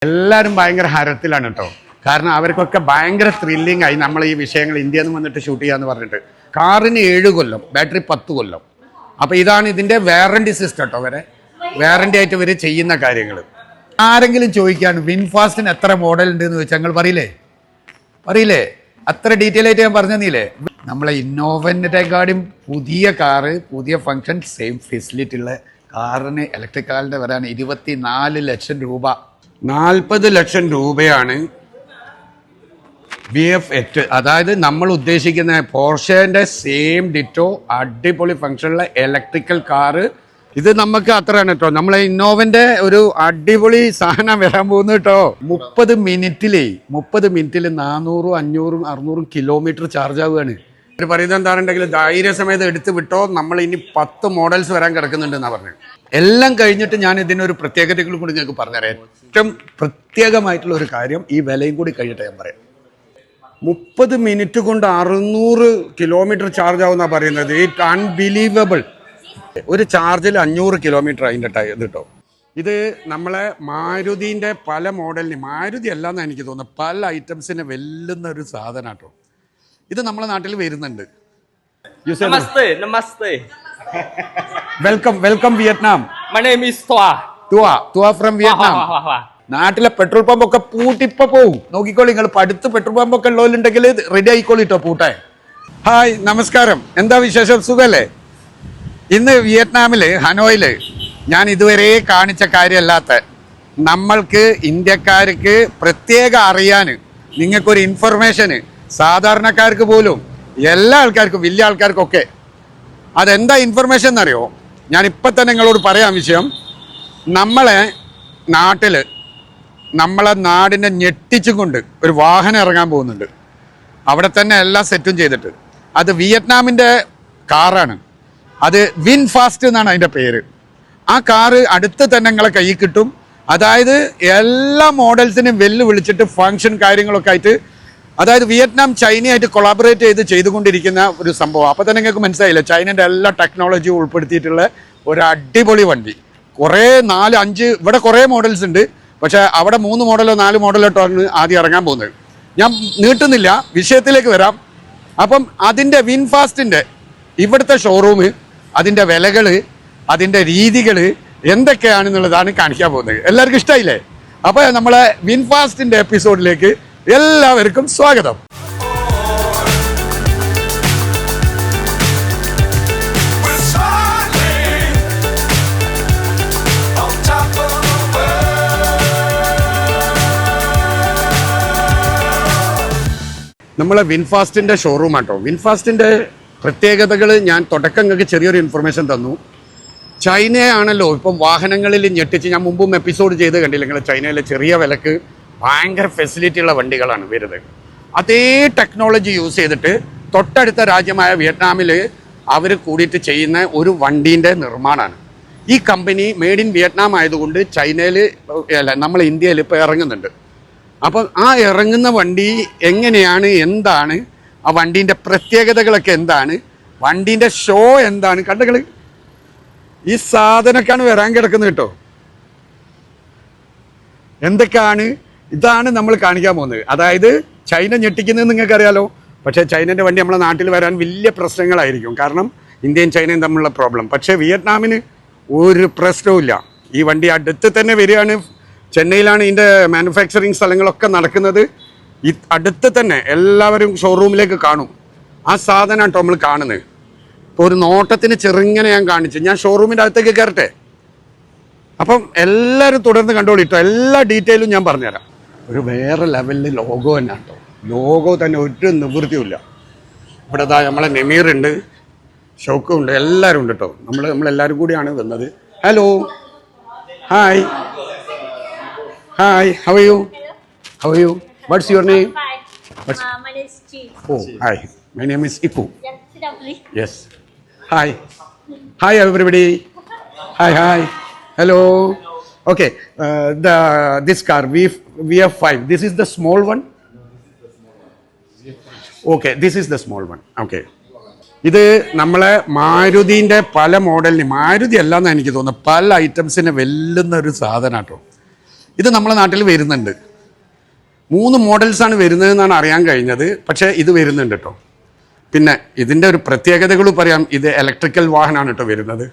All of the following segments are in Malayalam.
എല്ലാവരും ഭയങ്കര ഹരത്തിലാണ് കേട്ടോ. കാരണം അവർക്കൊക്കെ ഭയങ്കര ത്രില്ലിംഗ് ആയി നമ്മൾ ഈ വിഷയങ്ങൾ ഇന്ത്യയിൽ നിന്ന് വന്നിട്ട് ഷൂട്ട് ചെയ്യാന്ന് പറഞ്ഞിട്ട്. കാറിന് 7 കൊല്ലം, ബാറ്ററി 10 കൊല്ലം. അപ്പോൾ ഇതാണ് ഇതിൻ്റെ വാറണ്ടി സിസ്റ്റം കേട്ടോ. വരെ വാറണ്ടി ആയിട്ട് ഇവർ ചെയ്യുന്ന കാര്യങ്ങൾ. ആരെങ്കിലും ചോദിക്കാണ് വിൻഫാസ്റ്റിന് എത്ര മോഡൽ ഉണ്ട് എന്ന് ചോദിച്ചാൽ ഞങ്ങൾ പറയില്ലേ? അത്ര ഡീറ്റെയിൽ ആയിട്ട് ഞാൻ പറഞ്ഞു തന്നില്ലേ? നമ്മളെ ഇന്നോവൻ്റെക്കാളും പുതിയ കാറ്, പുതിയ ഫങ്ഷൻ, സെയിം ഫെസിലിറ്റി ഉള്ള കാറിന് ഇലക്ട്രിക് കാറിൻ്റെ വരാൻ 24 ലക്ഷം രൂപ. 40 ലക്ഷം രൂപയാണ് VF8. അതായത് നമ്മൾ ഉദ്ദേശിക്കുന്ന പോർഷേൻ്റെ സെയിം ഡിറ്റോ അടിപൊളി ഫങ്ഷനുള്ള ഇലക്ട്രിക്കൽ കാറ്. ഇത് നമുക്ക് അത്രയാണ് കേട്ടോ. നമ്മളെ ഇന്നോവന്റെ ഒരു അടിപൊളി സാധനം വരാൻ പോകുന്നു കേട്ടോ. 30 മിനിറ്റിൽ 400, 500, 600 കിലോമീറ്റർ ചാർജ് ആവുകയാണ്. അവർ പറയുന്നത് എന്താണെന്നുണ്ടെങ്കിൽ ധൈര്യസമയത്ത് എടുത്ത് വിട്ടോ, നമ്മൾ ഇനി 10 മോഡൽസ് വരാൻ കിടക്കുന്നുണ്ടെന്നാണ് പറഞ്ഞത്. എല്ലാം കഴിഞ്ഞിട്ട് ഞാൻ ഇതിനൊരു പ്രത്യേകതകളും കൂടി നിങ്ങൾക്ക് പറഞ്ഞുതരാം. ഏറ്റവും പ്രത്യേകമായിട്ടുള്ള ഒരു കാര്യം, ഈ വിലയും കൂടി കഴിഞ്ഞിട്ട് ഞാൻ പറയാം. 30 മിനിറ്റ് കൊണ്ട് 600 കിലോമീറ്റർ ചാർജ് ആവുമെന്നാണ് പറയുന്നത്. It unbelievable. ഒരു ചാർജിൽ 500 കിലോമീറ്റർ അതിൻ്റെ ഇത് കേട്ടോ. ഇത് നമ്മളെ മാരുതിൻ്റെ പല മോഡലിന്, മാരുതി അല്ലാന്നാണ് എനിക്ക് തോന്നുന്നത്, പല ഐറ്റംസിനെ വെല്ലുന്ന ഒരു സാധനം കേട്ടോ. ഇത് നമ്മളെ നാട്ടിൽ വരുന്നുണ്ട്. Welcome Vietnam. My name is തുവ ഫ്രം വിയറ്റ്നാം. നാട്ടിലെ പെട്രോൾ പമ്പ് ഒക്കെ പൂട്ടിപ്പോ പോവും. നോക്കിക്കോളി, നിങ്ങൾ അടുത്ത് പെട്രോൾ പമ്പ് ഒക്കെ ഉള്ളവരുണ്ടെങ്കിൽ റെഡി ആയിക്കോളിട്ടോ പൂട്ടാൻ. ഹായ്, നമസ്കാരം. എന്താ വിശേഷം? സുഖല്ലേ? ഇന്ന് വിയറ്റ്നാമില്, ഹനോയില് ഞാൻ ഇതുവരെ കാണിച്ച കാര്യമല്ലാത്ത, നമ്മൾക്ക് ഇന്ത്യക്കാർക്ക് പ്രത്യേകം അറിയാൻ, നിങ്ങൾക്കൊരു ഇൻഫർമേഷന്, സാധാരണക്കാർക്ക് പോലും, എല്ലാ ആൾക്കാർക്കും, വലിയ ആൾക്കാർക്കൊക്കെ അതെന്താ ഇൻഫർമേഷൻ എന്നറിയോ? ഞാനിപ്പം തന്നെ നിങ്ങളോട് പറയാം വിഷയം. നമ്മളെ നാടിനെ ഞെട്ടിച്ചും കൊണ്ട് ഒരു വാഹനം ഇറങ്ങാൻ പോകുന്നുണ്ട്. അവിടെ തന്നെ എല്ലാം സെറ്റും ചെയ്തിട്ട്. അത് വിയറ്റ്നാമിൻ്റെ കാറാണ്. അത് വിൻഫാസ്റ്റ് എന്നാണ് അതിൻ്റെ പേര്. ആ കാറ് അടുത്ത് തന്നെ നിങ്ങളെ കയ്യിൽ കിട്ടും. അതായത് എല്ലാ മോഡൽസിനും വിളിച്ചിട്ട് ഫങ്ഷൻ കാര്യങ്ങളൊക്കെ ആയിട്ട്, അതായത് വിയറ്റ്നാം ചൈനയായിട്ട് കൊളാബറേറ്റ് ചെയ്തുകൊണ്ടിരിക്കുന്ന ഒരു സംഭവം. അപ്പോൾ തന്നെ നിങ്ങൾക്ക് മനസ്സിലായില്ല, ചൈനൻ്റെ എല്ലാ ടെക്നോളജിയും ഉൾപ്പെടുത്തിയിട്ടുള്ള ഒരു അടിപൊളി വണ്ടി. കുറേ 4, 5 ഇവിടെ കുറേ മോഡൽസ് ഉണ്ട്. പക്ഷേ അവിടെ 3 മോഡലോ 4 മോഡലോ ആണ് ആദ്യം ഇറങ്ങാൻ പോകുന്നത്. ഞാൻ നീട്ടുന്നില്ല, വിഷയത്തിലേക്ക് വരാം. അപ്പം അതിൻ്റെ വിൻഫാസ്റ്റിൻ്റെ ഇവിടുത്തെ ഷോറൂം, അതിൻ്റെ വിലകൾ, അതിൻ്റെ രീതികൾ എന്തൊക്കെയാണെന്നുള്ളതാണ് കാണിക്കാൻ പോകുന്നത്. എല്ലാവർക്കും ഇഷ്ടമായില്ലേ? അപ്പോൾ നമ്മളെ വിൻഫാസ്റ്റിൻ്റെ എപ്പിസോഡിലേക്ക് എല്ലാവർക്കും സ്വാഗതം. നമ്മളെ വിൻഫാസ്റ്റിൻ്റെ ഷോറൂം ആട്ടോ. വിൻഫാസ്റ്റിൻ്റെ പ്രത്യേകതകൾ ഞാൻ തുടക്കം നിങ്ങൾക്ക് ചെറിയൊരു ഇൻഫർമേഷൻ തന്നു. ചൈനയാണല്ലോ ഇപ്പം വാഹനങ്ങളിൽ ഞെട്ടിച്ച്, ഞാൻ മുമ്പും എപ്പിസോഡ് ചെയ്ത് കണ്ടില്ല നിങ്ങൾ, ചൈനയിലെ ചെറിയ വിലക്ക് ഭയങ്കര ഫെസിലിറ്റി ഉള്ള വണ്ടികളാണ് വരുന്നത്. അതേ ടെക്നോളജി യൂസ് ചെയ്തിട്ട് തൊട്ടടുത്ത രാജ്യമായ വിയറ്റ്നാമിൽ അവർ കൂടിയിട്ട് ചെയ്യുന്ന ഒരു വണ്ടീൻ്റെ നിർമ്മാണമാണ്. ഈ കമ്പനി മെയ്ഡ് ഇൻ വിയറ്റ്നാം ആയതുകൊണ്ട് ചൈനയിൽ അല്ല, നമ്മൾ ഇന്ത്യയിൽ ഇപ്പോൾ ഇറങ്ങുന്നുണ്ട്. അപ്പം ആ ഇറങ്ങുന്ന വണ്ടി എങ്ങനെയാണ്, എന്താണ് ആ വണ്ടീൻ്റെ പ്രത്യേകതകളൊക്കെ, എന്താണ് വണ്ടീൻ്റെ ഷോ, എന്താണ് കണ്ടുകൾ, ഈ സാധനമൊക്കെയാണ് വരാൻ കിടക്കുന്നത് കേട്ടോ. എന്തൊക്കെയാണ്, ഇതാണ് നമ്മൾ കാണിക്കാൻ പോകുന്നത്. അതായത് ചൈന ഞെട്ടിക്കുന്നത് നിങ്ങൾക്കറിയാലോ. പക്ഷേ ചൈനൻ്റെ വണ്ടി നമ്മളെ നാട്ടിൽ വരാൻ വലിയ പ്രശ്നങ്ങളായിരിക്കും, കാരണം ഇന്ത്യയും ചൈനയും തമ്മിലുള്ള പ്രോബ്ലം. പക്ഷേ വിയറ്റ്നാമിന് ഒരു പ്രശ്നവുമില്ല. ഈ വണ്ടി അടുത്ത് തന്നെ വരികയാണ്. ചെന്നൈയിലാണ് ഇതിൻ്റെ മാനുഫാക്ചറിങ് സ്ഥലങ്ങളൊക്കെ നടക്കുന്നത്. ഈ അടുത്ത് തന്നെ എല്ലാവരും ഷോറൂമിലേക്ക് കാണും. ആ സാധനം കേട്ടോ നമ്മൾ കാണുന്നത്. ഇപ്പോൾ ഒരു നോട്ടത്തിന് ചെറുങ്ങനെ ഞാൻ കാണിച്ചു. ഞാൻ ഷോറൂമിൻ്റെ അകത്തേക്ക് കയറട്ടെ. അപ്പം എല്ലാവരും തുടർന്ന് കണ്ടോളിട്ടോ, എല്ലാ ഡീറ്റെയിലും ഞാൻ പറഞ്ഞുതരാം. ഒരു വേറെ ലെവലിൽ ലോഗോ തന്നെ കേട്ടോ. ലോഗോ തന്നെ ഒരു നിവൃത്തിയുമില്ല. ഇവിടെ നമ്മളെ നെമീറുണ്ട്, ഷൗക്കും ഉണ്ട്, എല്ലാവരും ഉണ്ട് കേട്ടോ. നമ്മളെല്ലാവരും കൂടിയാണ് വന്നത്. Hello, hi hi, how are you? How are you? What's your name? My name is Chi. Oh, hi. My name is Ipu. Yeah, sit down, please. Yes. Hi. Hi, everybody. Hi. Hello. Okay. This car VF5. This is the small one. Okay. This is the small one. Okay. ഇത് നമ്മളെ മാരുതിൻ്റെ പല മോഡലിന്, മാരുതി അല്ലാന്നാണ് എനിക്ക് തോന്നുന്നത്, പല ഐറ്റംസിനെ വെല്ലുന്ന ഒരു സാധനം കേട്ടോ. ഇത് നമ്മളെ നാട്ടിൽ വരുന്നുണ്ട്. 3 മോഡൽസാണ് വരുന്നതെന്നാണ് അറിയാൻ കഴിഞ്ഞത്. പക്ഷേ ഇത് വരുന്നുണ്ട് കേട്ടോ. പിന്നെ ഇതിൻ്റെ ഒരു പ്രത്യേകതകൾ പറയാം. ഇത് ഇലക്ട്രിക്കൽ വാഹനമാണ് കേട്ടോ വരുന്നത്.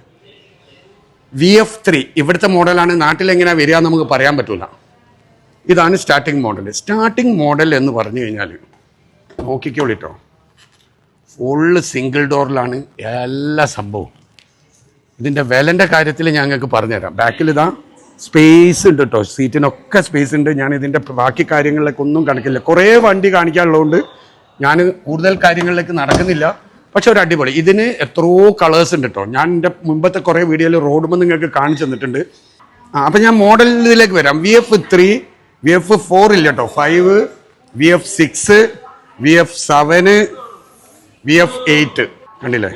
VF3 ഇവിടുത്തെ മോഡലാണ്. നാട്ടിലെങ്ങനെയാണ് വരിക എന്ന് നമുക്ക് പറയാൻ പറ്റില്ല. ഇതാണ് സ്റ്റാർട്ടിംഗ് മോഡൽ. സ്റ്റാർട്ടിംഗ് മോഡൽ എന്ന് പറഞ്ഞു കഴിഞ്ഞാൽ നോക്കിക്കോളിട്ടോ, ഫുള്ള് സിംഗിൾ ഡോറിലാണ് എല്ലാ സംഭവവും. ഇതിൻ്റെ വിലൻ്റെ കാര്യത്തിൽ ഞങ്ങൾക്ക് പറഞ്ഞുതരാം. ബാക്കിൽ ഇതാ സ്പേസ് ഉണ്ട് കേട്ടോ, സീറ്റിനൊക്കെ സ്പേസ് ഉണ്ട്. ഞാൻ ഇതിൻ്റെ ബാക്കി കാര്യങ്ങളിലേക്ക് ഒന്നും കണക്കില്ല. കുറേ വണ്ടി കാണിക്കാനുള്ളതുകൊണ്ട് ഞാൻ കൂടുതൽ കാര്യങ്ങളിലേക്ക് നടക്കുന്നില്ല. പക്ഷെ ഒരു അടിപൊളി. ഇതിന് എത്രയോ കളേഴ്സ് ഉണ്ട് കേട്ടോ. ഞാൻ എൻ്റെ മുമ്പത്തെ കുറേ വീഡിയോയിൽ റോഡുമ്പോൾ നിങ്ങൾക്ക് കാണിച്ചു തന്നിട്ടുണ്ട്. അപ്പം ഞാൻ മോഡൽ ഇതിലേക്ക് വരാം. VF3, VF4 ഇല്ല കേട്ടോ, 5, VF6, VF7, VF8 കണ്ടില്ലേ?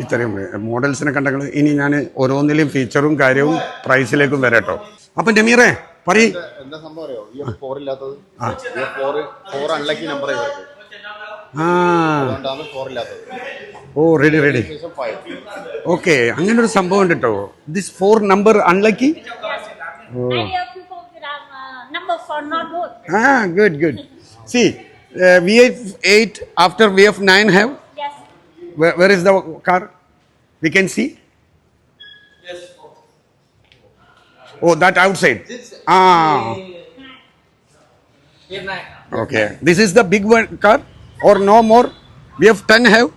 ഇത്രയും മോഡൽസിനെ കണ്ടങ്ങൾ. ഇനി ഞാൻ ഓരോന്നിലും ഫീച്ചറും കാര്യവും പ്രൈസിലേക്കും വരാം കേട്ടോ. അപ്പം നമീറേ പറയ്. എന്താ സംഭവം അറിയോ? VF4 ഇല്ലാത്തത്. VF4 അൺലക്കി നമ്പർ ഇവർക്ക്. അതുകൊണ്ടാണ് 4 ഇല്ലാത്തത്. ഓ റെഡി. ഓക്കെ, അങ്ങനെ ഒരു സംഭവം ഉണ്ട് കേട്ടോ. This 4 number unlucky. Many of people bilang number 4 not good. Good. See, VF8 after VF9 have. Yes. Where is the car? We can see. Yes. Oh, that outside. Here nine. Okay. This is the big one car or no more? VF10 have?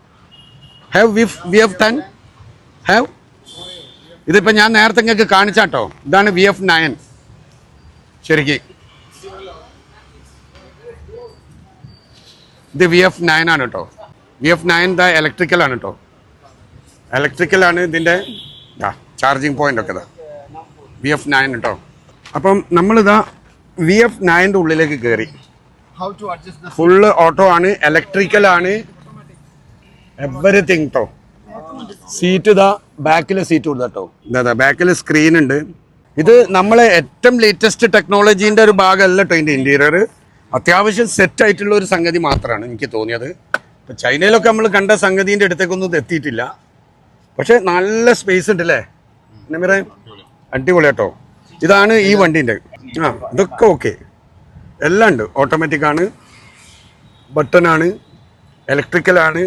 Have VF10? Have? ഇതിപ്പോൾ ഞാൻ നേരത്തെ നിങ്ങൾക്ക് കാണിച്ചാട്ടോ. ഇതാണ് VF9 ശരിക്കും. ഇത് VF9 ആണ് കേട്ടോ. VF9 ഇലക്ട്രിക്കലാണ് കേട്ടോ. ഇലക്ട്രിക്കലാണ് ഇതിൻ്റെ ചാർജിങ് പോയിന്റ് ഒക്കെ ഇതാ VF9 കേട്ടോ. അപ്പം നമ്മളിതാ VF9ൻ്റെ ഉള്ളിലേക്ക് കയറി. How to adjust the full auto ആണ്, ഇലക്ട്രിക്കലാണ്, എവറിത്തിങ് കേട്ടോ. സീറ്റ് ഇതാ ബാക്കിലെ സീറ്റ് കൊടുത്ത കേട്ടോ. ഇതാ ബാക്കിൽ സ്ക്രീൻ ഉണ്ട്. ഇത് നമ്മളെ ഏറ്റവും ലേറ്റസ്റ്റ് ടെക്നോളജീൻ്റെ ഒരു ഭാഗമല്ല കേട്ടോ. ഇതിൻ്റെ ഇൻറ്റീരിയർ അത്യാവശ്യം സെറ്റ് ആയിട്ടുള്ള ഒരു സംഗതി മാത്രമാണ് എനിക്ക് തോന്നിയത്. ഇപ്പം ചൈനയിലൊക്കെ നമ്മൾ കണ്ട സംഗതിൻ്റെ അടുത്തേക്കൊന്നും ഇത് എത്തിയിട്ടില്ല. പക്ഷെ നല്ല സ്പേസ് ഉണ്ട് അല്ലേ നമീറേ? അടിപൊളി കേട്ടോ. ഇതാണ് ഈ വണ്ടീൻ്റെ. ഇതൊക്കെ ഓക്കെ, എല്ലാം ഉണ്ട്. ഓട്ടോമാറ്റിക് ആണ്, ബട്ടണാണ്, ഇലക്ട്രിക്കലാണ്.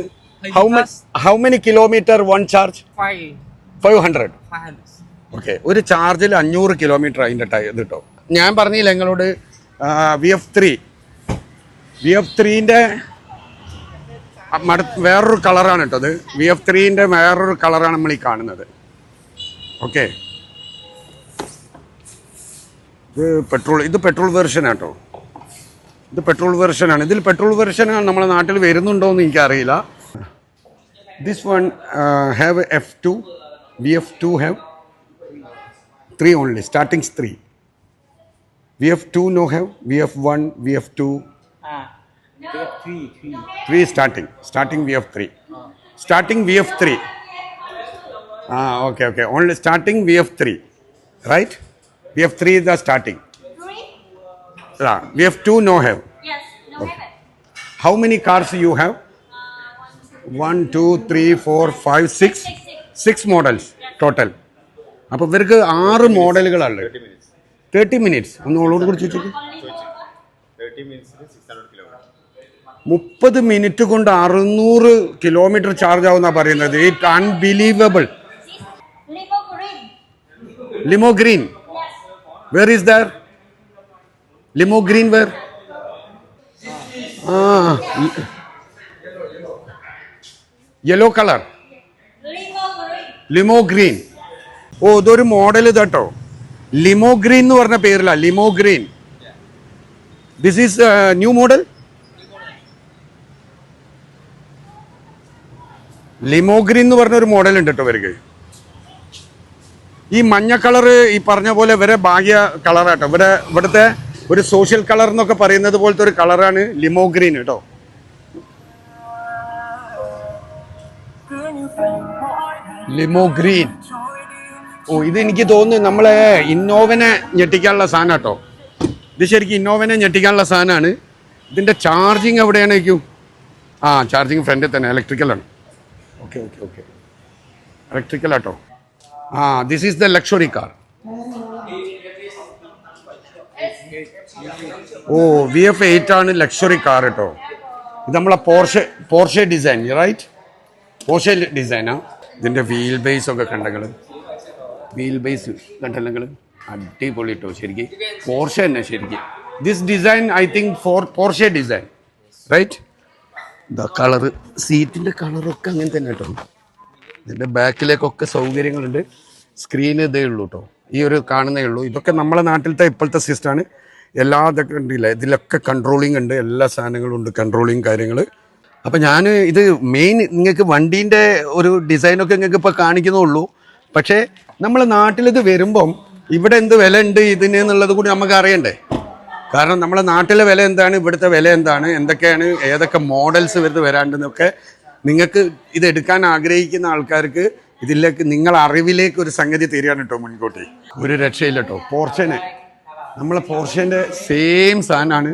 How many kilometre one charge? 500. Okay, ഒരു ചാർജിൽ 500 കിലോമീറ്റർ അതിൻ്റെ ഇത് കേട്ടോ. ഞാൻ പറഞ്ഞില്ല നിങ്ങളോട് VF3ൻ്റെ വേറൊരു കളറാണ് കേട്ടോ. അത് VF3ൻ്റെ വേറൊരു കളറാണ് നമ്മൾ ഈ കാണുന്നത്. ഓക്കെ, ഇത് പെട്രോൾ വെർഷനാണ് കേട്ടോ. ഇത് പെട്രോൾ വെർഷനാണ്. ഇതിൽ പെട്രോൾ വെർഷൻ നമ്മളെ നാട്ടിൽ വരുന്നുണ്ടോ എന്ന് എനിക്കറിയില്ല. This one have F2. VF2 have 3 only, starting 3. VF2 no have. VF1, VF2. 3 starting VF3. Starting VF3. Okay. Only starting VF3, right? VF3 is the starting. 3? VF2 no have. Yes. No have it. How many cars you have? 1, 2, 3, 4, 5, 6. 6 models total. അപ്പോൾ ഇവർക്ക് 6 മോഡലുകളാണ്. 30 minutes. ഒന്ന് ഓളോട് കൂടി ചോദിച്ചു. 30 minutes 600 kilometers. 30 മിനിറ്റ് കൊണ്ട് 600 കിലോമീറ്റർ ചാർജ് ആവുന്ന പറയുന്നത്. It unbelievable. Limo green. Limo green. Yes. Where is there? Limo green where? Yellow colour. Limo green. Limo green. ഓ, ഇതൊരു മോഡൽ ഇതാട്ടോ. ലിമോ ഗ്രീൻ എന്ന് പറഞ്ഞ പേരില്ല, limo green. This is new model. Limo green എന്ന് പറഞ്ഞ ഒരു മോഡൽ ഉണ്ട് കേട്ടോ ഇവർക്ക്. ഈ മഞ്ഞ കളറ് ഈ പറഞ്ഞ പോലെ ഇവരെ ഭാഗ്യ കളറാട്ടോ. ഇവിടുത്തെ ഒരു സോഷ്യൽ കളർ എന്നൊക്കെ പറയുന്നത് പോലത്തെ ഒരു കളറാണ് ലിമോ ഗ്രീൻ കേട്ടോ. Limo green. ഓ, ഇത് എനിക്ക് തോന്നുന്നു നമ്മളെ ഇന്നോവനെ ഞെട്ടിക്കാനുള്ള സാധനം കേട്ടോ. ഇത് ശരിക്കും ഇന്നോവനെ ഞെട്ടിക്കാനുള്ള സാധനമാണ്. ഇതിൻ്റെ ചാർജിങ് എവിടെയാണേക്കും? ചാർജിങ് ഫ്രണ്ടിൽ തന്നെ ഇലക്ട്രിക്കലാണ്. Okay electrical auto. This is the luxury car. ഓ VF8 ആണ് ലക്ഷറി കാർ കേട്ടോ. ഇത് നമ്മളെ പോർഷെ ഡിസൈൻ റൈറ്റ്, പോർഷെ ഡിസൈനാ. ഇതിൻ്റെ വീൽ ബേസ് ഒക്കെ കണ്ടങ്ങൾ, വീൽ ബേസ് കണ്ടല്ലെങ്കിൽ അടിപൊളി കേട്ടോ. ശരിക്കും പോർഷെ തന്നെ ശരിക്കും. This design I think for Porsche design right. ഇതാ കളറ്, സീറ്റിൻ്റെ കളറൊക്കെ അങ്ങനെ തന്നെ കേട്ടോ. ഇതിൻ്റെ ബാക്കിലേക്കൊക്കെ സൗകര്യങ്ങളുണ്ട്. സ്ക്രീൻ ഇതേ ഉള്ളൂ കേട്ടോ, ഈ ഒരു കാണുന്നേ ഉള്ളൂ. ഇതൊക്കെ നമ്മളെ നാട്ടിലത്തെ ഇപ്പോഴത്തെ സിസ്റ്റമാണ്. എല്ലാ ഇതൊക്കെ ഉണ്ടില്ല, ഇതിലൊക്കെ കൺട്രോളിങ് ഉണ്ട്, എല്ലാ സാധനങ്ങളും ഉണ്ട്, കൺട്രോളിങ് കാര്യങ്ങൾ. അപ്പം ഞാൻ ഇത് മെയിൻ നിങ്ങൾക്ക് വണ്ടീൻ്റെ ഒരു ഡിസൈനൊക്കെ നിങ്ങൾക്ക് ഇപ്പോൾ കാണിക്കുന്നുള്ളൂ. പക്ഷേ നമ്മളെ നാട്ടിലിത് വരുമ്പം ഇവിടെ എന്ത് വില ഉണ്ട് ഇതിന് എന്നുള്ളത് കൂടി നമുക്ക് അറിയണ്ടേ. കാരണം നമ്മളെ നാട്ടിലെ വില എന്താണ്, ഇവിടുത്തെ വില എന്താണ്, എന്തൊക്കെയാണ്, ഏതൊക്കെ മോഡൽസ് വരുന്നത് വരാണ്ടെന്നൊക്കെ നിങ്ങൾക്ക് ഇത് എടുക്കാൻ ആഗ്രഹിക്കുന്ന ആൾക്കാർക്ക് ഇതിലേക്ക് നിങ്ങൾ അറിവിലേക്ക് ഒരു സംഗതി തരികയാണ് കേട്ടോ മുൻകൂട്ടി. ഒരു രക്ഷയില്ല കേട്ടോ. പോർഷന് നമ്മളെ പോർഷൻ്റെ സെയിം സാധനമാണ്.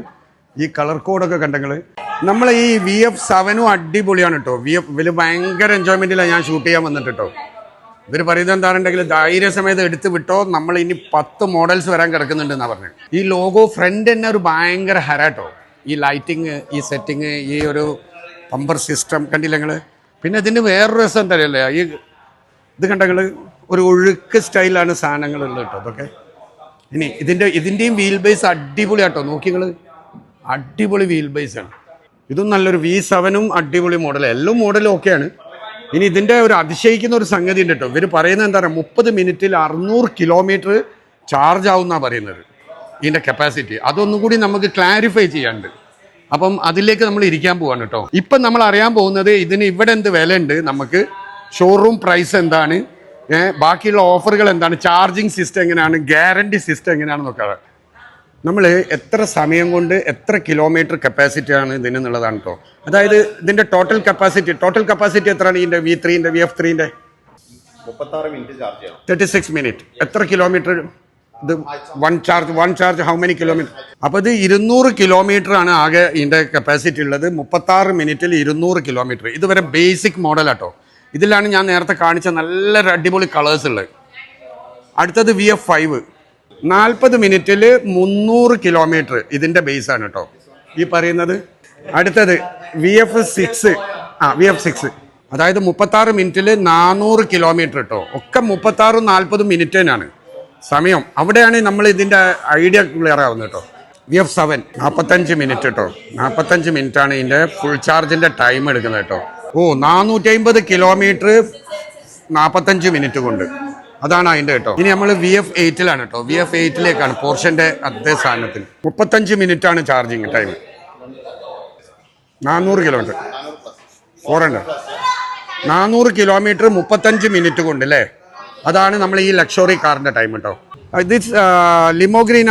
ഈ കളർ കോഡൊക്കെ കണ്ടെങ്കിൽ നമ്മളെ ഈ VF7 അടിപൊളിയാണ് കേട്ടോ. ഇവർ ഭയങ്കര എൻജോയ്മെൻറ്റിലാണ് ഞാൻ ഷൂട്ട് ചെയ്യാൻ വന്നിട്ട് കേട്ടോ. ഇവർ പറയുന്നത് എന്താണെന്നുണ്ടെങ്കിൽ ധൈര്യസമയത്ത് എടുത്ത് വിട്ടോ, നമ്മൾ ഇനി 10 മോഡൽസ് വരാൻ കിടക്കുന്നുണ്ടെന്നാണ് പറഞ്ഞത്. ഈ ലോഗോ ഫ്രണ്ട് തന്നെ ഒരു ഭയങ്കര ഹരാട്ടോ. ഈ ലൈറ്റിങ്, ഈ സെറ്റിങ്, ഈ ഒരു പമ്പർ സിസ്റ്റം കണ്ടില്ല നിങ്ങൾ. പിന്നെ ഇതിന് വേറൊരു രസം എന്താ അറിയില്ലേ, ഈ ഇത് കണ്ടെങ്കിൽ ഒരു ഒഴുക്ക് സ്റ്റൈലാണ് സാധനങ്ങളുള്ളത് കേട്ടോ അതൊക്കെ. ഇനി ഇതിൻ്റെയും വീൽ ബേസ് അടിപൊളിയാട്ടോ. നോക്കി നിങ്ങൾ, അടിപൊളി വീൽ ബേസാണ്. ഇതും നല്ലൊരു V7 അടിപൊളി മോഡൽ, എല്ലാം മോഡലും ഓക്കെയാണ്. ഇനി ഇതിൻ്റെ ഒരു അതിശയിക്കുന്ന ഒരു സംഗതി ഉണ്ട് കേട്ടോ. ഇവർ പറയുന്നത് എന്താ പറയുക, 30 മിനിറ്റിൽ 600 കിലോമീറ്റർ ചാർജ് ആവുമെന്നാണ് പറയുന്നത് ഇതിൻ്റെ കപ്പാസിറ്റി. അതൊന്നും കൂടി നമുക്ക് ക്ലാരിഫൈ ചെയ്യാനുണ്ട്. അപ്പം അതിലേക്ക് നമ്മൾ ഇരിക്കാൻ പോവാണ് കേട്ടോ. ഇപ്പം നമ്മൾ അറിയാൻ പോകുന്നത് ഇതിന് ഇവിടെ എന്ത് വില ഉണ്ട്, നമുക്ക് ഷോറൂം പ്രൈസ് എന്താണ്, ബാക്കിയുള്ള ഓഫറുകൾ എന്താണ്, ചാർജിങ് സിസ്റ്റം എങ്ങനെയാണ്, ഗ്യാരണ്ടി സിസ്റ്റം എങ്ങനെയാണെന്നൊക്കെ. നമ്മൾ എത്ര സമയം കൊണ്ട് എത്ര കിലോമീറ്റർ കപ്പാസിറ്റിയാണ് ഇതിനെന്നുള്ളതാണ് കേട്ടോ. അതായത് ഇതിൻ്റെ ടോട്ടൽ കപ്പാസിറ്റി എത്രയാണ് ഇതിൻ്റെ V3ൻ്റെ VF3ൻ്റെ? 36 മിനിറ്റ് ചാർജ് ചെയ്യണം. 36 മിനിറ്റ്. എത്ര കിലോമീറ്റർ ഇത്? One charge how many kilometre? അപ്പോൾ ഇത് 200 കിലോമീറ്റർ ആണ് ആകെ ഇതിൻ്റെ കപ്പാസിറ്റി ഉള്ളത്. 36 മിനിറ്റിൽ 200 കിലോമീറ്റർ. ഇതുവരെ ബേസിക് മോഡലാട്ടോ. ഇതിലാണ് ഞാൻ നേരത്തെ കാണിച്ച നല്ല അടിപൊളി കളേഴ്സ് ഉള്ളത്. അടുത്തത് VF5 40 മിനിറ്റിൽ 300 കിലോമീറ്റർ ഇതിൻ്റെ ബേസാണ് കേട്ടോ ഈ പറയുന്നത്. അടുത്തത് VF6 അതായത് 36 മിനിറ്റിൽ 400 കിലോമീറ്റർ കേട്ടോ. ഒക്കെ 36-40 മിനിറ്റ് തന്നെയാണ് സമയം. അവിടെയാണ് നമ്മൾ ഇതിൻ്റെ ഐഡിയ ക്ലിയർ ആവുന്നത് കേട്ടോ. VF7 45 മിനിറ്റ് കേട്ടോ. 45 മിനിറ്റാണ് ഇതിൻ്റെ ഫുൾ ചാർജിൻ്റെ ടൈം എടുക്കുന്നത് കേട്ടോ. 450 കിലോമീറ്റർ 45 മിനിറ്റ് കൊണ്ട്. അതാണ് അതിൻ്റെ കേട്ടോ. ഇനി നമ്മൾ VF8ലാണ് കേട്ടോ. VF8ലേക്കാണ് പോർഷൻ്റെ അതേ സാധനത്തിൽ 35 മിനിറ്റ് ആണ് charging time. 400 kilometre 400 kilometre 35 minute കൊണ്ട് അല്ലേ. അതാണ് നമ്മൾ ഈ ലക്ഷറി കാറിൻ്റെ ടൈം കേട്ടോ. This limo green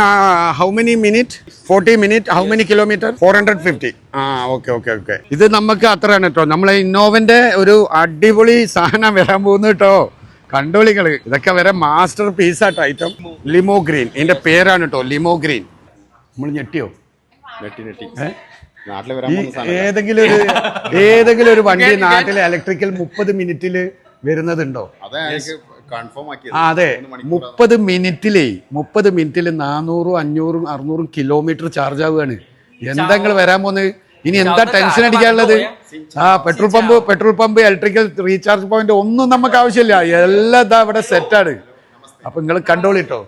how many minute? 40 minute. How many kilometre? 450. Okay. ഇത് നമുക്ക് അത്രയാണ് കേട്ടോ. നമ്മളെ ഇന്നോവൻ്റെ ഒരു അടിപൊളി സാധനം വരാൻ പോകുന്നു കേട്ടോ. കണ്ടോളികള്, ഇതൊക്കെ വരെ മാസ്റ്റർ പീസാട്ടോ ഐറ്റം. ലിമോ ഗ്രീൻ ഇതിന്റെ പേരാണ് കേട്ടോ, ലിമോ ഗ്രീൻ. നമ്മൾ ഞെട്ടിയോ? ഏതെങ്കിലും ഒരു വണ്ടി നാട്ടിലെ ഇലക്ട്രിക്കൽ 30 മിനിറ്റിൽ വരുന്നതുണ്ടോ? അതെ, 30 മിനിറ്റിൽ 400, 500, 600 കിലോമീറ്റർ ചാർജ് ആവുകയാണ്. എന്തെങ്കിലും വരാൻ പോകുന്നത്? ഇനി എന്താ ടെൻഷൻ അടിക്കാനുള്ളത്? Petrol pump electrical recharge point ഒന്നും നമുക്ക് ആവശ്യമില്ല. എല്ലാം ഇതാ ഇവിടെ സെറ്റാണ്. അപ്പൊ നിങ്ങൾ കണ്ടോളിട്ടോ.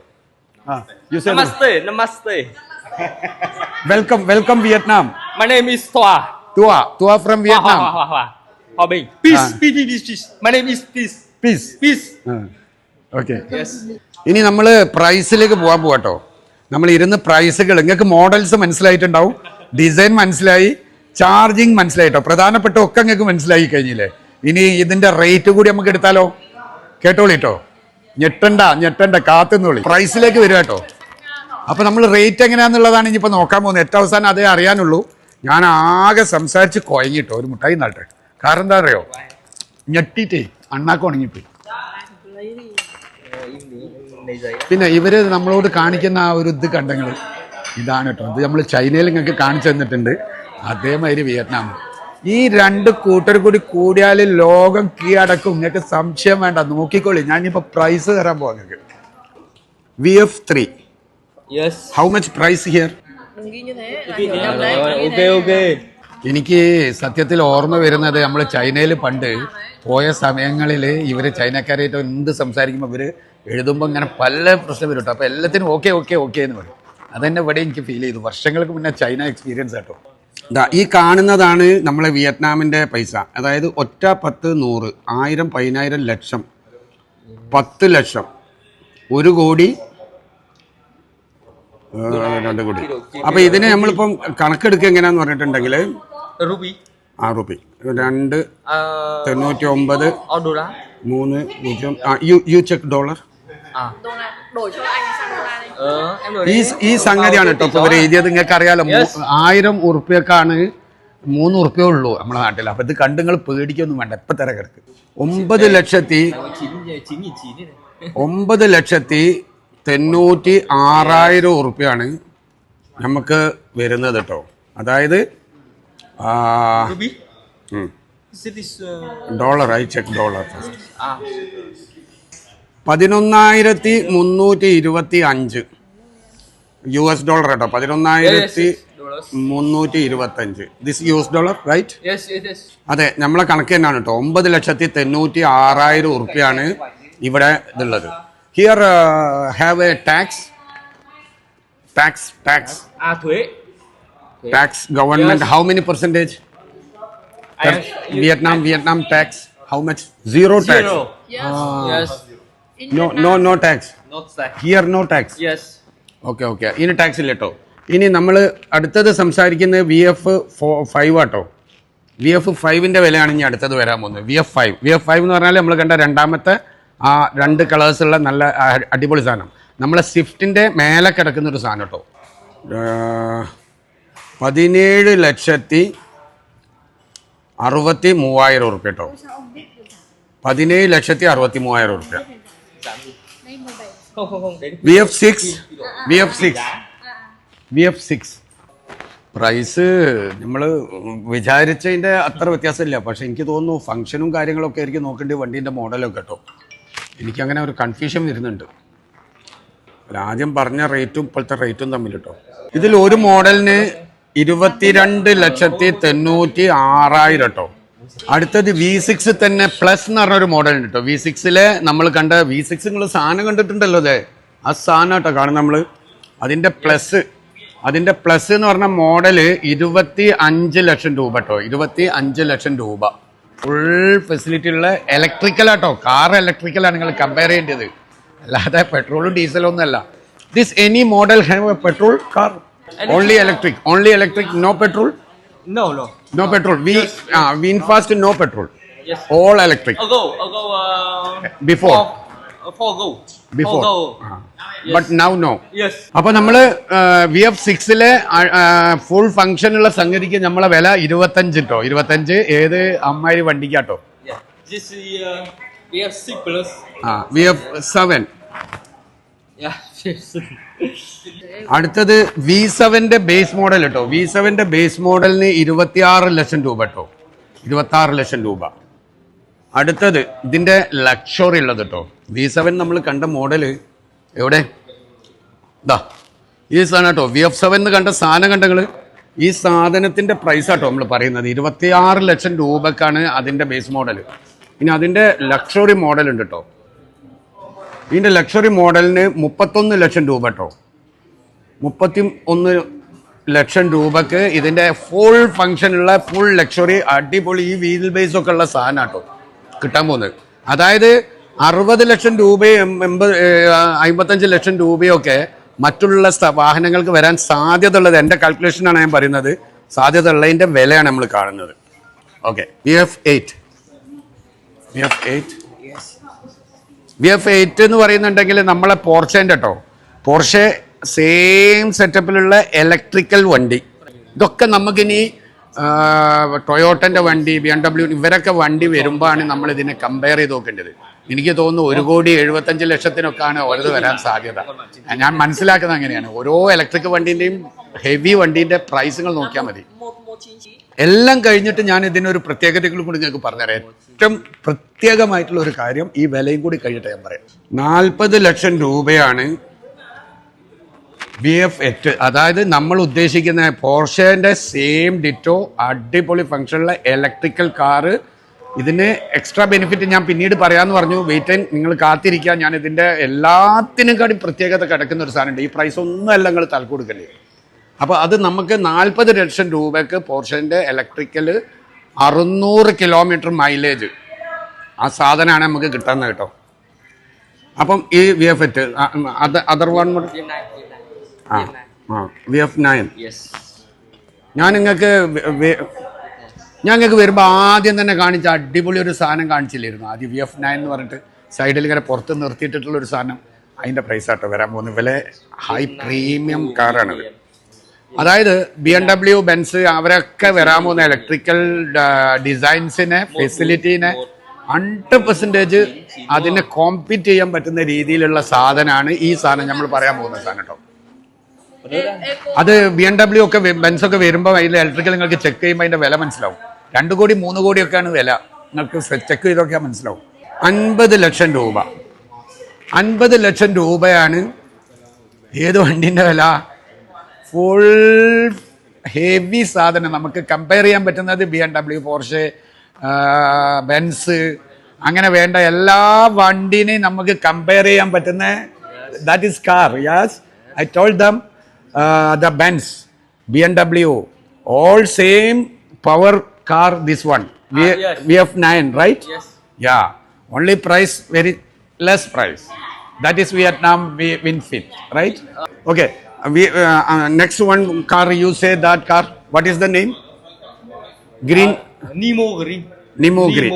Welcome Vietnam. My name is Tua from Vietnam. Hòa Bình. Peace. My name is Peace. Okay. ഇനി നമ്മൾ പ്രൈസിലേക്ക് പോകാൻ പോവാട്ടോ. നമ്മൾ ഇരുന്ന് പ്രൈസുകൾ, നിങ്ങൾക്ക് മോഡൽസ് മനസ്സിലായിട്ടുണ്ടാവും, ഡിസൈൻ മനസ്സിലായി, ചാർജിങ് മനസ്സിലായിട്ടോ. പ്രധാനപ്പെട്ട ഒക്കെ നിങ്ങൾക്ക് മനസ്സിലായി കഴിഞ്ഞില്ലേ. ഇനി ഇതിന്റെ റേറ്റ് കൂടി നമുക്ക് എടുത്താലോ? കേട്ടോളിട്ടോ, ഞെട്ടണ്ട കാത്തുന്നോളി. പ്രൈസിലേക്ക് വരിക കേട്ടോ. അപ്പൊ നമ്മൾ റേറ്റ് എങ്ങനെയാന്നുള്ളതാണ് ഇനിയിപ്പോ നോക്കാൻ പോകുന്നത്. ഏറ്റവും അവസാനം അതേ അറിയാനുള്ളൂ. ഞാൻ ആകെ സംസാരിച്ച് കുഴങ്ങിട്ടോ. ഒരു മുട്ടായി നാട്ടെ. കാരണം എന്താ അറിയോ, ഞെട്ടിട്ടേ അണ്ണാക്ക് ഉണങ്ങിപ്പോയി. പിന്നെ ഇവര് നമ്മളോട് കാണിക്കുന്ന ആ ഒരു ഇത് കണ്ടെങ്കിൽ ഇതാണ് കേട്ടോ. ഇത് നമ്മൾ ചൈനയിൽ നിങ്ങൾക്ക് കാണിച്ചു തന്നിട്ടുണ്ട്. അതേമാതിരി വിയറ്റ്നാം. ഈ രണ്ട് കൂട്ടർ കൂടി കൂടിയാൽ ലോകം കീഴടക്കും. നിങ്ങൾക്ക് സംശയം വേണ്ട, നോക്കിക്കോളി. ഞാനിപ്പോ പ്രൈസ് തരാൻ പോവാ നിങ്ങൾക്ക്. VF3. Yes. How much price here? ghi như thế là hiểu nhầm đấy. Ok ok. എനിക്ക് സത്യത്തിൽ ഓർമ്മ വരുന്നത് നമ്മൾ ചൈനയിൽ പണ്ട് പോയ സമയങ്ങളിൽ ഇവർ ചൈനക്കാരായിട്ട് എന്ത് സംസാരിക്കുമ്പോൾ ഇവർ എഴുതുമ്പോൾ ഇങ്ങനെ പല പ്രശ്നം വരും കേട്ടോ. അപ്പോൾ എല്ലാത്തിനും ഓക്കെ ഓക്കെ ഓക്കെ എന്ന് പറയും. അതന്നെ ഇവിടെ എനിക്ക് ഫീൽ ചെയ്തു. വർഷങ്ങൾക്ക് മുന്നേ ചൈന എക്സ്പീരിയൻസ് കേട്ടോ. ഈ കാണുന്നതാണ് നമ്മളെ വിയറ്റ്നാമിൻ്റെ പൈസ. അതായത് ഒറ്റ 10 100 1000 10000 ലക്ഷം 10 ലക്ഷം 1 കോടി 2 കോടി. അപ്പോൾ ഇതിന് നമ്മളിപ്പം കണക്കെടുക്കുക എങ്ങനെയാന്ന് പറഞ്ഞിട്ടുണ്ടെങ്കിൽ Ruby. Rupee 2 99 $. 3 0 you check dollar. Đô la đổi cho anh sang đô la đi. Em đổi ഈ സംഗതിയാണ് കേട്ടോ ഇപ്പോൾ ഇവർ എഴുതിയത്. നിങ്ങൾക്ക് അറിയാലോ 1000 ഉറുപ്പ്യക്കാണ് 3 ഉറുപ്പ്യ ഉള്ളൂ നമ്മുടെ നാട്ടിൽ. അപ്പോൾ ഇത് കണ്ട് നിങ്ങൾ പേടിക്കൊന്നും വേണ്ട. ഇപ്പം തര കിടക്ക് 9,96,000 ഉറുപ്പ്യാണ് നമുക്ക് വരുന്നത് കേട്ടോ. അതായത് Ruby. This dollar. I check dollar first. ah 11,325 US dollar കേട്ടോ. 11,325. This US dollar right? yes yes. അതെ, നമ്മളെ കണക്ക് തന്നെയാണ് കേട്ടോ. 9,96,000 ഉറുപ്പ്യാണ് ഇവിടെ ഇതുള്ളത്. Here have A tax Thuế. Tax government. How many percentage? Vietnam tax how much? Zero tax. Yes. No tax. Not that. Here no tax. Yes. Okay. ഇനി ടാക്സ് ഇല്ല കേട്ടോ. ഇനി നമ്മൾ അടുത്തത് സംസാരിക്കുന്നത് VF5 ആട്ടോ. VF5ന്റെ വിലയാണ് ഇനി അടുത്തത് വരാൻ പോകുന്നത്. VF5 എന്ന് പറഞ്ഞാൽ നമ്മൾ കണ്ട രണ്ടാമത്തെ ആ 2 കളേഴ്സുള്ള നല്ല അടിപൊളി സാധനം. നമ്മളെ സ്വിഫ്റ്റിന്റെ മേലെ കിടക്കുന്ന ഒരു സാധനം കേട്ടോ. 17,63,000 ഉറുപ്പ്യ കേട്ടോ. 17,63,000 ഉറുപ്പ്യ. VF6 പ്രൈസ് നമ്മൾ വിചാരിച്ചതിൻ്റെ അത്ര വ്യത്യാസമില്ല. പക്ഷെ എനിക്ക് തോന്നുന്നു ഫംഗ്ഷനും കാര്യങ്ങളൊക്കെ ആയിരിക്കും നോക്കേണ്ടി വണ്ടീൻ്റെ മോഡലൊക്കെ കേട്ടോ. എനിക്കങ്ങനെ ഒരു കൺഫ്യൂഷൻ വരുന്നുണ്ട്. ആദ്യം പറഞ്ഞ റേറ്റും ഇപ്പോഴത്തെ റേറ്റും തമ്മിൽ കേട്ടോ. ഇതിൽ ഒരു മോഡലിന് 22,96,000 കേട്ടോ. അടുത്തത് V6 തന്നെ പ്ലസ് എന്ന് പറഞ്ഞൊരു മോഡൽ ഉണ്ട് കേട്ടോ. V6 നമ്മൾ കണ്ട V6 നിങ്ങൾ സാധനം കണ്ടിട്ടുണ്ടല്ലോ. അതെ, ആ സാധനം കേട്ടോ കാണും നമ്മൾ. അതിൻ്റെ പ്ലസ് എന്ന് പറഞ്ഞ മോഡല് 25 ലക്ഷം രൂപ കേട്ടോ. 25 ലക്ഷം രൂപ ഫുൾ ഫെസിലിറ്റി ഉള്ള ഇലക്ട്രിക്കലാട്ടോ. കാർ ഇലക്ട്രിക്കലാണ് നിങ്ങൾ കമ്പയർ ചെയ്യേണ്ടത്, അല്ലാതെ പെട്രോളും ഡീസലും ഒന്നല്ല. This any model have A petrol car? Only electric, no petrol? No petrol. VinFast, no petrol. Yes. All electric. Ago. Before. Ago. Before. Yes. But now no. Yes. അപ്പോൾ നമ്മൾ VF6 ഫുൾ ഫംഗ്ഷൻ ഉള്ള സംഗതിക്ക് നമ്മളെ വില 25 കേട്ടോ. 25 ഏത് അമ്മാരി വണ്ടിക്കാട്ടോ. Yeah. This is VF6 plus. VF7. Yeah. അടുത്തത് V7ന്റെ ബേസ് മോഡൽ കേട്ടോ. V7ന്റെ ബേസ് മോഡലിന് 26 ലക്ഷം രൂപ കേട്ടോ. 26 ലക്ഷം രൂപ. അടുത്തത് ഇതിന്റെ ലക്ഷറി ഉള്ളത് കേട്ടോ. V7 നമ്മൾ കണ്ട മോഡല് എവിടെ? ഇതാ ഈ സാധനം കേട്ടോ. VF7 എന്ന് കണ്ട സാധനം കണ്ടങ്ങൾ. ഈ സാധനത്തിന്റെ പ്രൈസ് ആട്ടോ നമ്മൾ പറയുന്നത്. 26 ലക്ഷം രൂപക്കാണ് അതിന്റെ ബേസ് മോഡൽ. ഇനി അതിന്റെ ലക്ഷറി മോഡൽ ഉണ്ട് കേട്ടോ. ഇതിന്റെ ലക്ഷറി മോഡലിന് 31 ലക്ഷം രൂപ കേട്ടോ. 31 ലക്ഷം രൂപക്ക് ഇതിന്റെ ഫുൾ ഫംഗ്ഷനുള്ള ഫുൾ ലക്ഷറി അടിപൊളി ഈ വീൽ ബേസ് ഒക്കെ ഉള്ള സാധനം കേട്ടോ കിട്ടാൻ പോകുന്നത്. അതായത് 60 ലക്ഷം രൂപയും 55 ലക്ഷം രൂപയൊക്കെ മറ്റുള്ള വാഹനങ്ങൾക്ക് വരാൻ സാധ്യത ഉള്ളത്. എൻ്റെ കാൽക്കുലേഷനാണ് ഞാൻ പറയുന്നത്. സാധ്യത ഉള്ളതിൻ്റെ വിലയാണ് നമ്മൾ കാണുന്നത്. ഓക്കെ, VF8 എന്ന് പറയുന്നുണ്ടെങ്കിൽ നമ്മളെ പോർഷേൻ്റെ കേട്ടോ. പോർഷെ സെയിം സെറ്റപ്പിലുള്ള ഇലക്ട്രിക്കൽ വണ്ടി. ഇതൊക്കെ നമുക്കിനി ടൊയോട്ടൻ്റെ വണ്ടി, BMW ഇവരൊക്കെ വണ്ടി വരുമ്പോഴാണ് നമ്മൾ ഇതിനെ കമ്പയർ ചെയ്ത് നോക്കേണ്ടത്. എനിക്ക് തോന്നുന്നു 1,75,00,000 ഓരോ വരാൻ സാധ്യത. ഞാൻ മനസ്സിലാക്കുന്നത് അങ്ങനെയാണ്. ഓരോ ഇലക്ട്രിക് വണ്ടീൻ്റെയും ഹെവി വണ്ടീൻ്റെ പ്രൈസുകൾ നോക്കിയാൽ മതി. എല്ലാം കഴിഞ്ഞിട്ട് ഞാൻ ഇതിനൊരു പ്രത്യേകതകളും കൂടി നിങ്ങൾക്ക് പറഞ്ഞുതരാം. ഏറ്റവും പ്രത്യേകമായിട്ടുള്ള ഒരു കാര്യം, ഈ വിലയും കൂടി കഴിഞ്ഞിട്ട് ഞാൻ പറയാം. 40 ലക്ഷം രൂപയാണ് VF8 അതായത് നമ്മൾ ഉദ്ദേശിക്കുന്ന പോർഷേൻ്റെ സെയിം ഡിറ്റോ അടിപൊളി ഫംഗ്ഷനുള്ള ഇലക്ട്രിക്കൽ കാറ്. ഇതിന് എക്സ്ട്രാ ബെനിഫിറ്റ് ഞാൻ പിന്നീട് പറയാമെന്ന് പറഞ്ഞു. വെയിറ്റ് ആൻഡ് നിങ്ങൾ കാത്തിരിക്കുക. ഞാൻ ഇതിൻ്റെ എല്ലാത്തിനും കൂടി പ്രത്യേകത കിടക്കുന്ന ഒരു സാധനമുണ്ട്. ഈ പ്രൈസ് ഒന്നുമല്ല നിങ്ങൾ തൽക്കൊടുക്കല്ലേ. അപ്പോൾ അത് നമുക്ക് 40 ലക്ഷം രൂപയ്ക്ക് പോർഷേൻ്റെ ഇലക്ട്രിക്കൽ 600 കിലോമീറ്റർ മൈലേജ് ആ സാധനമാണ് നമുക്ക് കിട്ടുന്നത് കേട്ടോ. അപ്പം ഈ VF8 അതർ വൺ VF9 ഞാൻ നിങ്ങൾക്ക് വരുമ്പോൾ ആദ്യം തന്നെ കാണിച്ച അടിപൊളി ഒരു സാധനം കാണിച്ചില്ലായിരുന്നു. ആദ്യം VF9 എന്ന് പറഞ്ഞിട്ട് സൈഡിൽ ഇങ്ങനെ പുറത്ത് നിർത്തിയിട്ടുള്ള ഒരു സാധനം. അതിൻ്റെ പ്രൈസ് ആട്ടോ വരാൻ പോകുന്നത്. വില ഹൈ പ്രീമിയം കാറാണിത്. അതായത് BMW, ബെൻസ് അവരൊക്കെ വരാൻ പോകുന്ന ഇലക്ട്രിക്കൽ ഡിസൈൻസിനെ ഫെസിലിറ്റീനെ 100% അതിനെ കോമ്പീറ്റ് ചെയ്യാൻ പറ്റുന്ന രീതിയിലുള്ള സാധനമാണ് ഈ സാധനം നമ്മൾ പറയാൻ പോകുന്ന സാധനം കേട്ടോ. അത് BMW ഒക്കെ ബെൻസൊക്കെ വരുമ്പോൾ അതിൽ ഇലക്ട്രിക്കൽ നിങ്ങൾക്ക് ചെക്ക് ചെയ്യുമ്പോൾ അതിൻ്റെ വില മനസ്സിലാവും. 2 കോടി 3 കോടിയൊക്കെയാണ് വില. നിങ്ങൾക്ക് ചെക്ക് ചെയ്തൊക്കെ മനസ്സിലാവും. 50 ലക്ഷം രൂപ 50 ലക്ഷം രൂപയാണ് ഏത് വണ്ടീൻ്റെ വില. ഫുൾ ഹെവി സാധനം നമുക്ക് കമ്പയർ ചെയ്യാൻ പറ്റുന്നത് BMW, പോർഷെ, ബെൻസ് അങ്ങനെ വേണ്ട എല്ലാ വണ്ടീനെയും നമുക്ക് കമ്പയർ ചെയ്യാൻ പറ്റുന്ന that is car. Yes, I told dum the Benz, BMW, all same power car. This one yes. VF9, right? Yes. Yeah, only price very less price. That is Vietnam WinFit, right? Okay, next one car, you say that car, what is the name? Green. Nemo Green. Nemo Green.